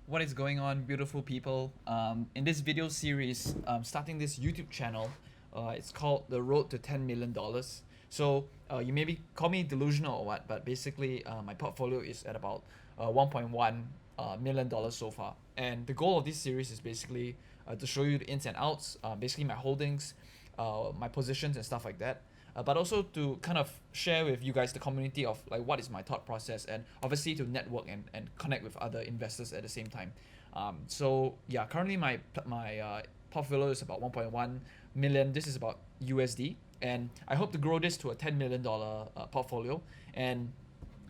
What is going on, beautiful people? In this video series, starting this YouTube channel, it's called The Road to $10 Million. So you maybe call me delusional or what, but basically my portfolio is at about $1.1 million so far. And the goal of this series is basically to show you the ins and outs, basically my holdings, my positions and stuff like that. But also to kind of share with you guys the community of like what is my thought process, and obviously to network and connect with other investors at the same time. So yeah, currently my portfolio is about 1.1 million. This is about USD, and I hope to grow this to a $10 million portfolio. And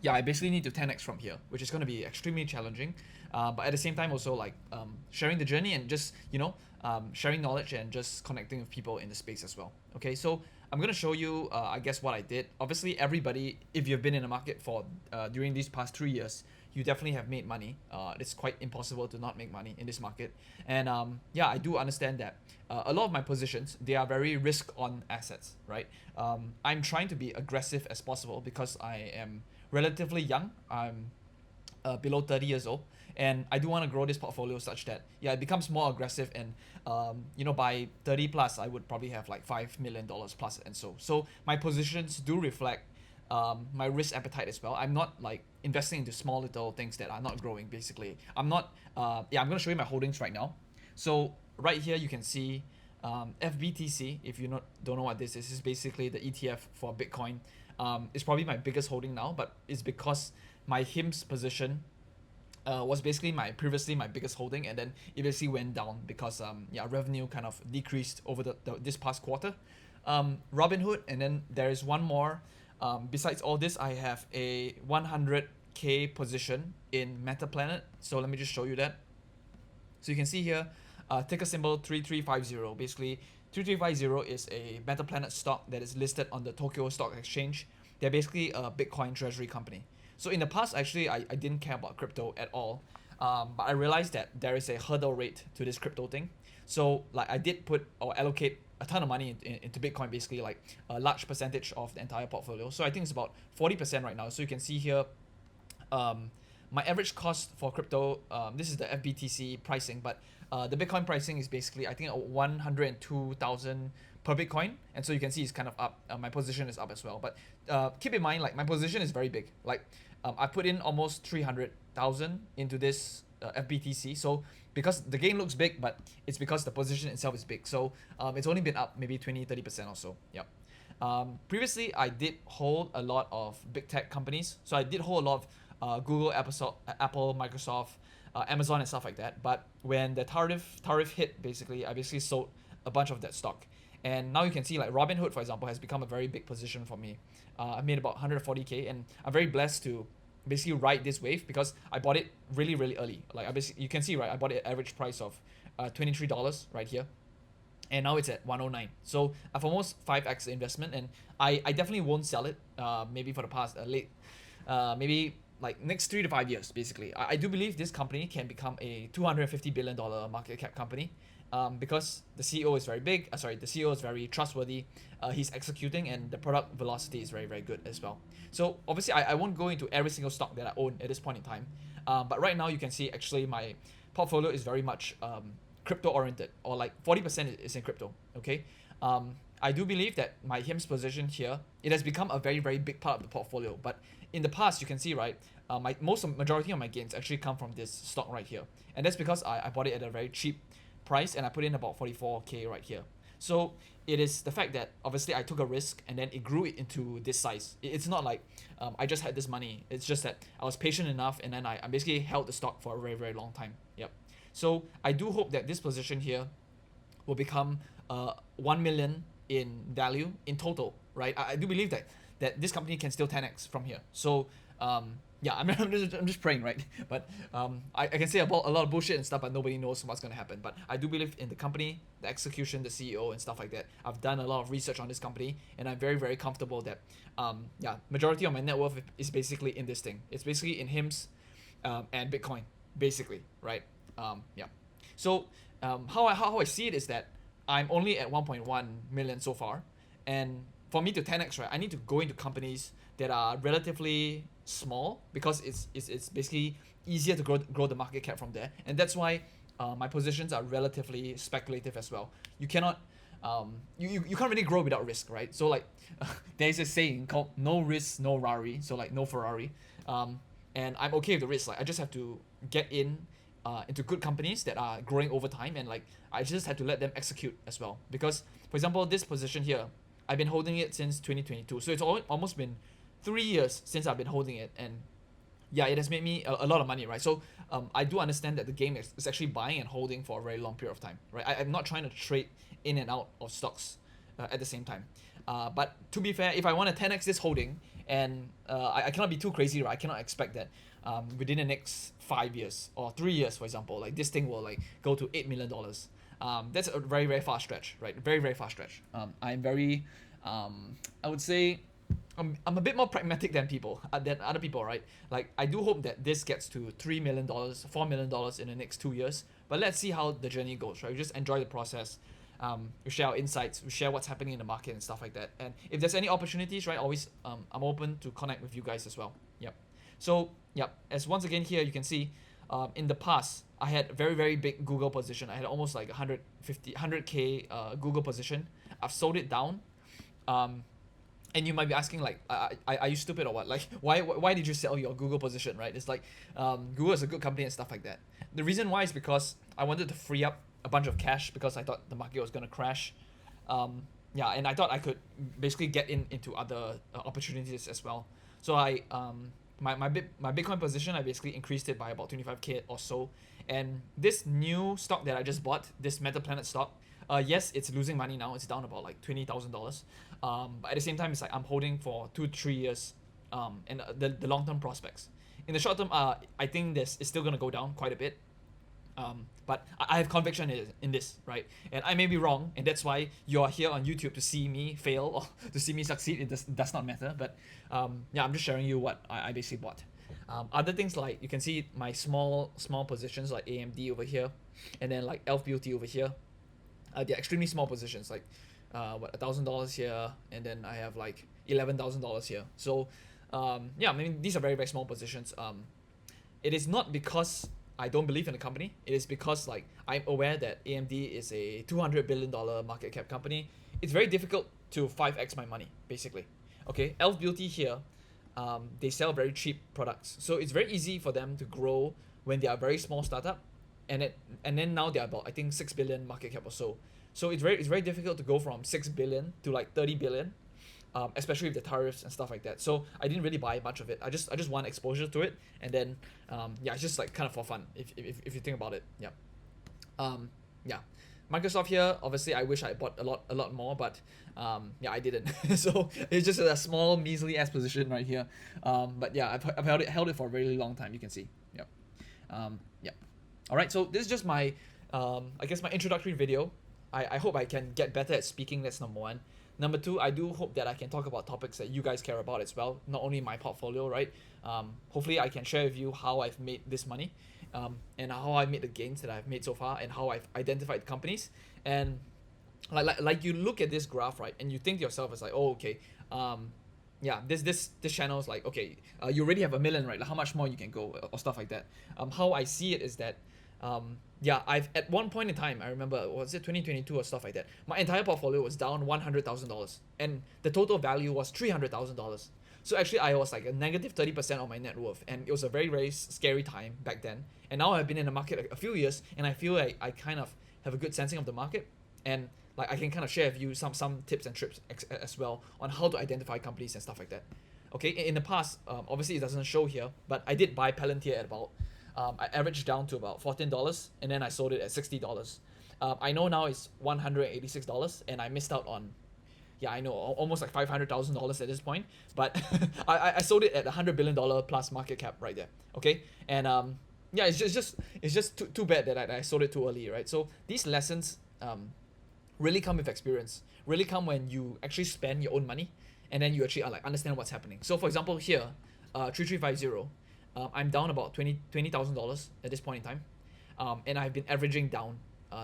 yeah, I basically need to 10x from here, which is going to be extremely challenging. But at the same time, also like sharing the journey and just sharing knowledge and just connecting with people in the space as well. Okay, so I'm going to show you, I guess, what I did. Obviously, everybody, if you've been in the market for during these past 3 years, you definitely have made money. It's quite impossible to not make money in this market. And yeah, I do understand that a lot of my positions, they are very risk on assets, right? I'm trying to be aggressive as possible because I am relatively young. I'm below 30 years old, and I do want to grow this portfolio such that yeah, it becomes more aggressive. And by 30 plus, I would probably have like $5 million plus, and so my positions do reflect my risk appetite as well. I'm not like investing into small little things that are not growing. Basically, I'm not. Yeah, I'm gonna show you my holdings right now. So right here you can see FBTC. If you don't know what this is basically the ETF for Bitcoin. It's probably my biggest holding now, but it's because my HIMS position was basically previously my biggest holding, and then it basically went down because yeah, revenue kind of decreased over this past quarter. Robinhood, and then there is one more. Besides all this, I have a 100k position in Metaplanet. So let me just show you that. So you can see here, ticker symbol 3350. Basically, 3350 is a Metaplanet stock that is listed on the Tokyo Stock Exchange. They're basically a Bitcoin treasury company. So in the past, actually, I didn't care about crypto at all. But I realized that there is a hurdle rate to this crypto thing. So like I did put or allocate a ton of money into Bitcoin, basically like a large percentage of the entire portfolio. So I think it's about 40% right now. So you can see here, my average cost for crypto, this is the FBTC pricing, but the Bitcoin pricing is basically I think 102,000 per Bitcoin, and so you can see it's kind of up. My position is up as well, but keep in mind like my position is very big. Like I put in almost 300,000 into this FBTC. So because the gain looks big, but it's because the position itself is big. So it's only been up maybe 20-30% or so. Yep. Previously, I did hold a lot of big tech companies. So I did hold a lot of Google, Apple, Microsoft, Amazon, and stuff like that. But when the tariff hit, basically, I basically sold a bunch of that stock. And now you can see like Robinhood, for example, has become a very big position for me. I made about 140k, and I'm very blessed to basically ride this wave because I bought it really, really early. Like you can see, right, I bought it at average price of $23 right here, and now it's at 109. So I've almost 5x the investment, and I definitely won't sell it. Maybe for the past maybe like next 3 to 5 years. Basically, I do believe this company can become a $250 billion market cap company. Because the CEO is very big. The CEO is very trustworthy. He's executing, and the product velocity is very, very good as well. So obviously, I won't go into every single stock that I own at this point in time. But right now, you can see actually my portfolio is very much crypto oriented, or like 40% is in crypto. Okay. I do believe that my HIMS position here, it has become a very, very big part of the portfolio. But in the past, you can see, right, majority of my gains actually come from this stock right here, and that's because I bought it at a very cheap price, and I put in about 44k right here. So it is the fact that obviously I took a risk, and then it grew it into this size. It's not like I just had this money. It's just that I was patient enough, and then I basically held the stock for a very, very long time. Yep. So I do hope that this position here will become 1 million in value in total, right? I do believe that this company can still 10x from here. So yeah, I'm just praying, right? But I can say about a lot of bullshit and stuff, but nobody knows what's gonna happen. But I do believe in the company, the execution, the CEO, and stuff like that. I've done a lot of research on this company, and I'm very, very comfortable that yeah, majority of my net worth is basically in this thing. It's basically in HIMS and Bitcoin, basically, right? Yeah. So how I see it is that I'm only at 1.1 million so far, and for me to 10x, right, I need to go into companies that are relatively small because it's basically easier to grow the market cap from there, and that's why my positions are relatively speculative as well. You cannot you can't really grow without risk, right? So like there's a saying called no risk no Rari, so like no Ferrari. And I'm okay with the risk. Like I just have to get in into good companies that are growing over time, and like I just have to let them execute as well. Because for example, this position here, I've been holding it since 2022, so it's almost been 3 years since I've been holding it, and yeah, it has made me a lot of money, right? So I do understand that the game is actually buying and holding for a very long period of time, right? I'm not trying to trade in and out of stocks at the same time. But to be fair, if I want to 10x this holding, and I cannot be too crazy, right? I cannot expect that within the next 5 years or 3 years, for example, like this thing will like go to $8 million. That's a very, very far stretch, right? Very, very far stretch. I'm very, I would say, I'm a bit more pragmatic than than other people, right? Like I do hope that this gets to $3 million, $4 million in the next 2 years. But let's see how the journey goes, right? We just enjoy the process. We share our insights, we share what's happening in the market and stuff like that. And if there's any opportunities, right, always I'm open to connect with you guys as well. Yep. So yep, as once again here you can see, in the past I had a very, very big Google position. I had almost like 100k Google position. I've sold it down. And you might be asking like, are you stupid or what? Like, why did you sell your Google position, right? It's like, Google is a good company and stuff like that. The reason why is because I wanted to free up a bunch of cash because I thought the market was gonna crash. Yeah, and I thought I could basically get into other opportunities as well. So my Bitcoin position, I basically increased it by about 25k or so. And this new stock that I just bought, this Metaplanet stock, yes, it's losing money now. It's down about like $20,000. But at the same time, it's like I'm holding for 2-3 years, and the long term prospects. In the short term, I think this is still gonna go down quite a bit. But I have conviction in this, right? And I may be wrong, and that's why you're here on YouTube to see me fail or to see me succeed. It does not matter. But yeah, I'm just sharing you what I basically bought. Other things like you can see my small positions like AMD over here, and then like Elf Beauty over here. They're extremely small positions, like $1,000 here, and then I have like $11,000 here. So yeah, I mean these are very, very small positions. It is not because I don't believe in the company. It is because like I'm aware that AMD is a $200 billion market cap company. It's very difficult to 5x my money, basically. Okay, Elf Beauty here, they sell very cheap products, so it's very easy for them to grow when they are a very small startup, and then now they're about I think 6 billion market cap or so. So it's very difficult to go from 6 billion to like 30 billion. Especially with the tariffs and stuff like that. So I didn't really buy much of it. I just want exposure to it, and then yeah, it's just like kind of for fun if you think about it. Yeah. Yeah. Microsoft here, obviously I wish I bought a lot more, but yeah, I didn't. So it's just a small measly ass position right here. But yeah, I've held it for a really long time. You can see. Yep. Yeah. All right. So this is just my I guess my introductory video. I hope I can get better at speaking. That's number one. Number two, I do hope that I can talk about topics that you guys care about as well, not only my portfolio, right? Hopefully I can share with you how I've made this money, and how I made the gains that I've made so far, and how I've identified companies. And like you look at this graph, right, and you think to yourself, it's like, oh, okay, yeah, this channel is like, okay, you already have $1 million, right? Like how much more you can go or stuff like that. How I see it is that, yeah, I've at one point in time, I remember, was it 2022 or stuff like that, my entire portfolio was down $100,000, and the total value was $300,000. So actually I was like a negative 30% of my net worth, and it was a very, very scary time back then. And now I've been in the market a few years, and I feel like I kind of have a good sensing of the market, and like I can kind of share with you some tips and tricks as well on how to identify companies and stuff like that. Okay, in the past, obviously it doesn't show here, but I did buy Palantir at about, I averaged down to about $14, and then I sold it at $60. I know now it's $186, and I missed out on, yeah, I know, almost like $500,000 at this point, but I sold it at $100 billion plus market cap right there. Okay, and yeah, it's just too bad that I sold it too early, right? So these lessons really come with experience, really come when you actually spend your own money, and then you actually like understand what's happening. So for example here, 3350. I'm down about $20,000 at this point in time, and I've been averaging down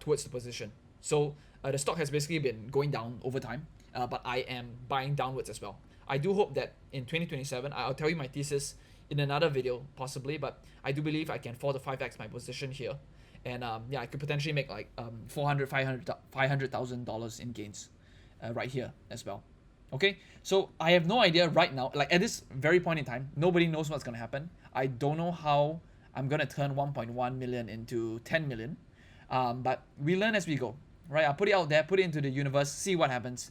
towards the position. So the stock has basically been going down over time, but I am buying downwards as well. I do hope that in 2027, I'll tell you my thesis in another video possibly, but I do believe I can 4 to 5x my position here, and yeah, I could potentially make like 500,000 dollars in gains right here as well. Okay, so I have no idea right now, like at this very point in time, nobody knows what's gonna happen. I don't know how I'm gonna turn 1.1 million into 10 million, but we learn as we go, right? I'll put it out there, put it into the universe, see what happens,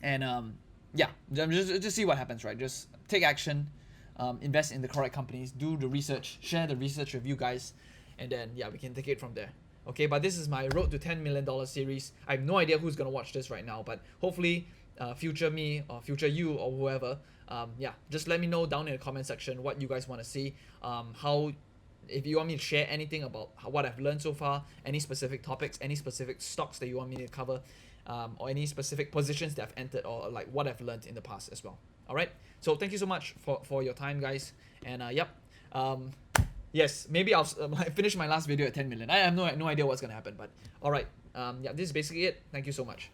and yeah, just see what happens, right? Just take action, invest in the correct companies, do the research, share the research with you guys, and then yeah, we can take it from there. Okay, but this is my road to $10 million series. I have no idea who's gonna watch this right now, but hopefully future me or future you or whoever, yeah, just let me know down in the comment section what you guys want to see, how, if you want me to share anything about what I've learned so far, any specific topics, any specific stocks that you want me to cover, or any specific positions that I've entered, or like what I've learned in the past as well. All right, so thank you so much for your time, guys, and yep, yes, maybe I'll finish my last video at 10 million. I have no idea what's gonna happen, but all right, yeah, this is basically it. Thank you so much.